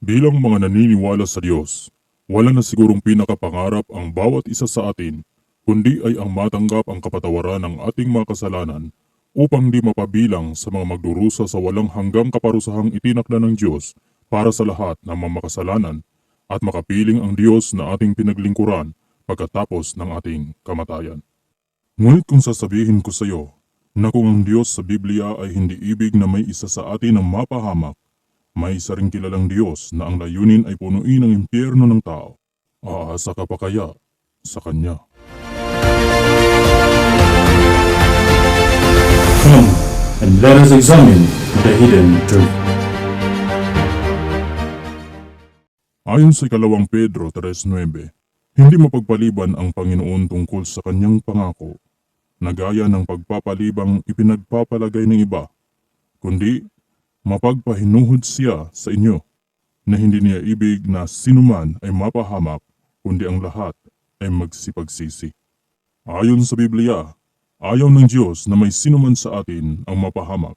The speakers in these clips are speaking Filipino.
Bilang mga naniniwala sa Diyos, wala na sigurong pinakapangarap ang bawat isa sa atin, kundi ay ang matanggap ang kapatawaran ng ating mga kasalanan upang di mapabilang sa mga magdurusa sa walang hanggang kaparusahang itinakda ng Diyos para sa lahat ng mga makasalanan at makapiling ang Diyos na ating pinaglingkuran pagkatapos ng ating kamatayan. Ngunit kung sasabihin ko sa iyo na kung ang Diyos sa Biblia ay hindi ibig na may isa sa atin ang mapahamak, may isa ring kilalang Diyos na ang layunin ay punuin ang impyerno ng tao. Aasa ka pa kaya sa Kanya? Come and let us examine the hidden truth. Ayon sa 2 Pedro 3:9, hindi mapagpaliban ang Panginoon tungkol sa Kanyang pangako, na gaya ng pagpapalibang ipinagpapalagay ng iba, kundi mapagpahinuhod siya sa inyo, na hindi niya ibig na sinuman ay mapahamak, kundi ang lahat ay magsipagsisi. Ayon sa Biblia, ayaw ng Diyos na may sinuman sa atin ang mapahamak.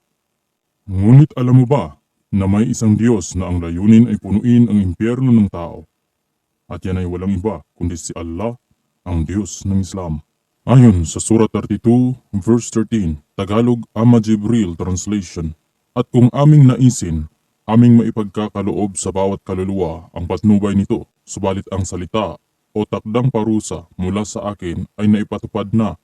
Ngunit alam mo ba na may isang Diyos na ang layunin ay punuin ang impyerno ng tao? At yan ay walang iba kundi si Allah, ang Diyos ng Islam. Ayon sa Surah 32 verse 13, Tagalog Ama Jibril Translation, at kung aming naisin, aming maipagkakaloob sa bawat kaluluwa ang patnubay nito, subalit ang salita o takdang parusa mula sa akin ay naipatupad na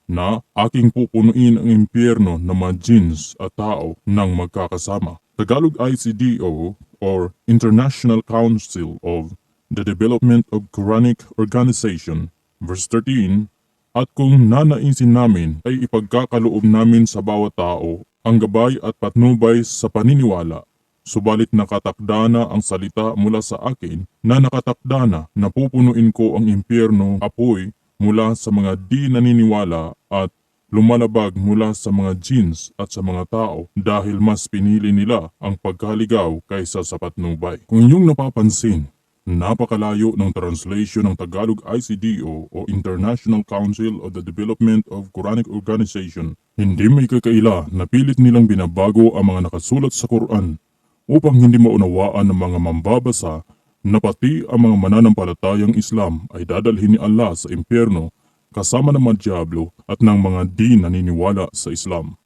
aking pupunuin ang impyerno ng mga jinns at tao ng magkakasama. Tagalog ICDO or International Council of the Development of Quranic Organization, verse 13, at kung nanaisin namin ay ipagkakaloob namin sa bawat tao ang gabay at patnubay sa paniniwala, subalit nakatakda na ang salita mula sa akin na nakatakda na pupunuin ko ang impyerno apoy mula sa mga di naniniwala at lumalabag mula sa mga jinns at sa mga tao dahil mas pinili nila ang pagkaligaw kaysa sa patnubay. Kung inyong napapansin, napakalayo ng translation ng Tagalog ICDO o International Council of the Development of Quranic Organization. Hindi may kakaila na pilit nilang binabago ang mga nakasulat sa Quran upang hindi maunawaan ng mga mambabasa na pati ang mga mananampalatayang Islam ay dadalhin ni Allah sa impyerno kasama ng mga diablo at ng mga di naniniwala sa Islam.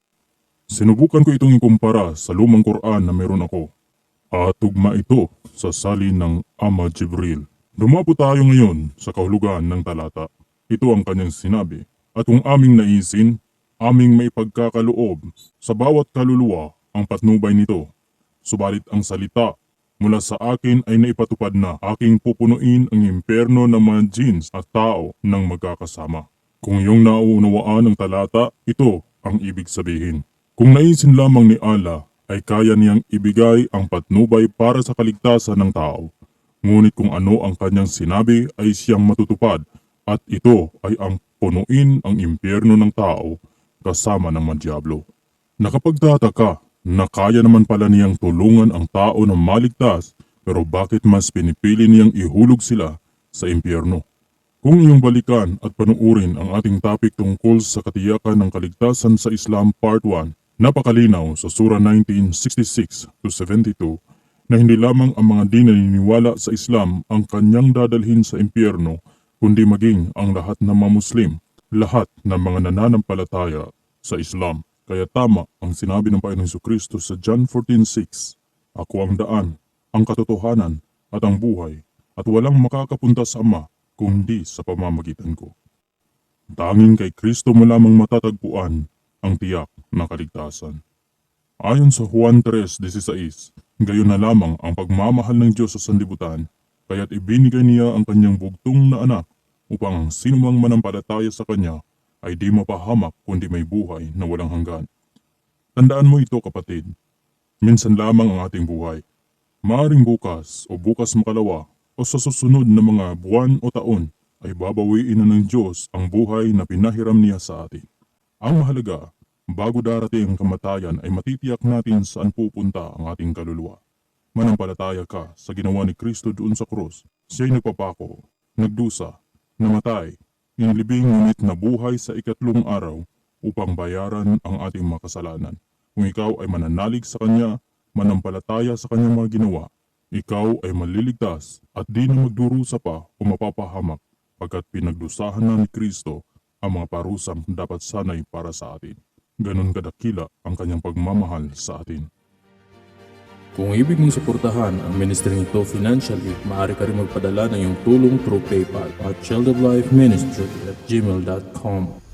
Sinubukan ko itong ikumpara sa lumang Quran na meron ako. At tugma ito sa salin ng Ama Jibril. Dumapo tayo ngayon sa kahulugan ng talata. Ito ang kanyang sinabi, at kung aming naisin, aming may pagkakaloob sa bawat kaluluwa ang patnubay nito. Subalit ang salita mula sa akin ay naipatupad na aking pupunuin ang impyerno ng mga jinns at tao ng magkakasama. Kung iyong nauunawaan ang talata, ito ang ibig sabihin. Kung naisin lamang ni Allah, ay kaya niyang ibigay ang patnubay para sa kaligtasan ng tao. Ngunit kung ano ang kanyang sinabi ay siyang matutupad at ito ay ang punuin ang impyerno ng tao kasama ng mga diablo. Nakapagtataka na kaya naman pala niyang tulungan ang tao na maligtas, pero bakit mas pinipili niyang ihulog sila sa impyerno? Kung iyong balikan at panuurin ang ating topic tungkol sa katiyakan ng kaligtasan sa Islam Part 1, napakalinaw sa Surah 19:66-72 na hindi lamang ang mga di naniniwala sa Islam ang kanyang dadalhin sa impyerno, kundi maging ang lahat ng mga Muslim, lahat ng mga nananampalataya sa Islam. Kaya tama ang sinabi ng Panginoong Jesucristo sa John 14:6, Ako ang daan, ang katotohanan at ang buhay, at walang makakapunta sa Ama kundi sa pamamagitan ko. Tanging kay Kristo mo lamang matatagpuan ang tiyak na kaligtasan. Ayon sa Juan 3:16, gayon na lamang ang pagmamahal ng Diyos sa sanlibutan, kaya't ibinigay niya ang kanyang bugtong na anak upang ang sinumang manampalataya sa kanya ay di mapahamak kundi may buhay na walang hanggan. Tandaan mo ito kapatid, minsan lamang ang ating buhay. Maaring bukas o bukas makalawa o sa susunod na mga buwan o taon ay babawiin na ng Diyos ang buhay na pinahiram niya sa atin. Ang mahalaga, bago darating ang kamatayan ay matitiyak natin saan pupunta ang ating kaluluwa. Manampalataya ka sa ginawa ni Kristo doon sa krus. Siya'y nagpapako, nagdusa, namatay, inilibing ngunit nabuhay sa ikatlong araw upang bayaran ang ating mga kasalanan. Kung ikaw ay mananalig sa Kanya, manampalataya sa Kanyang mga ginawa, ikaw ay maliligtas at di na magdurusa pa o mapapahamak pagkat pinagdusahan na ni Kristo ang mga parusang dapat sanay para sa atin. Ganon kadakila ang kanyang pagmamahal sa atin. Kung ibig mong suportahan ang ministry nito financially, maaari ka rin magpadala ng iyong tulong through PayPal at childoflifeministry@gmail.com.